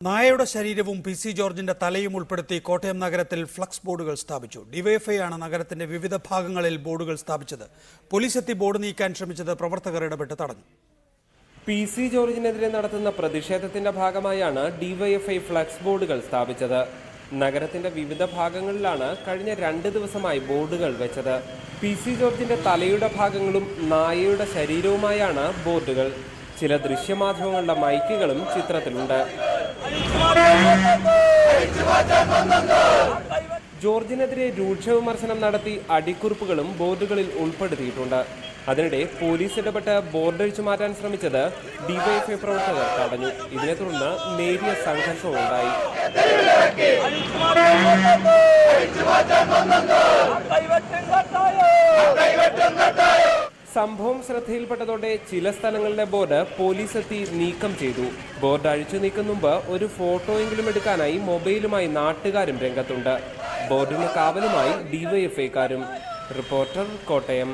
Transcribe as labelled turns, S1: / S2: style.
S1: നായയുടെ ശരീരവും പി.സി. ജോർജിന്റെ തലയും ഉൾപ്പെടുത്തി കോട്ടയം നഗരത്തിൽ ഫ്ലക്സ് ബോർഡുകൾ സ്ഥാപിച്ചു. ഡിവൈഎഫ്ഐ ആണ് നഗരത്തിന്റെ വിവിധ ഭാഗങ്ങളിൽ ബോർഡുകൾ സ്ഥാപിച്ചത്. പോലീസ് എത്തി ബോർഡ് നീക്കാൻ ശ്രമിച്ചത് പ്രവർത്തകർ ഇടപെട്ട് തടഞ്ഞു.
S2: പി.സി. ജോർജിനെതിരെ നടത്തുന്ന പ്രതിഷേധത്തിന്റെ ഭാഗമായാണ് ഡിവൈഎഫ്ഐ ഫ്ലക്സ് ബോർഡുകൾ സ്ഥാപിച്ചത്. നഗരത്തിന്റെ വിവിധ ഭാഗങ്ങളിലാണ് കഴിഞ്ഞ 2 ദിവസമായി ബോർഡുകൾ വെച്ചത്. പി.സി. ജോർജിന്റെ തലയുടെ ഭാഗങ്ങളും നായയുടെ ശരീരവുമായാണ് ബോർഡുകൾ. ചില ദൃശ്യമാധ്യമങ്ങളുടെ മൈക്കുകളും ചിത്രത്തിലുണ്ട്. ജോർജിനെതിരെ രൂക്ഷ വിമർശനം നടത്തി അടിക്കുറിപ്പുകളും ബോർഡുകളിൽ ഉൾപ്പെടുത്തിയിട്ടുണ്ട്. അതിനിടെ പോലീസ് ഇടപെട്ട് ബോർഡ് അഴിച്ചു മാറ്റാൻ ശ്രമിച്ചത് ഡിവൈഎഫ്ഐ പ്രവർത്തകർ തടഞ്ഞു. ഇതിനെ തുടർന്ന് നേരിയ സംഘർഷവും ഉണ്ടായി. സംഭവം ശ്രദ്ധയിൽപ്പെട്ടതോടെ ചില സ്ഥലങ്ങളിലെ ബോർഡ് പോലീസ് എത്തി നീക്കം ചെയ്തു. ബോർഡ് അഴിച്ചു നീക്കും മുമ്പ് ഒരു ഫോട്ടോയെങ്കിലും എടുക്കാനായി മൊബൈലുമായി നാട്ടുകാരും രംഗത്തുണ്ട്. ബോർഡിന് കാവലുമായി ഡിവൈഎഫ്ഐക്കാരും. റിപ്പോർട്ടർ, കോട്ടയം.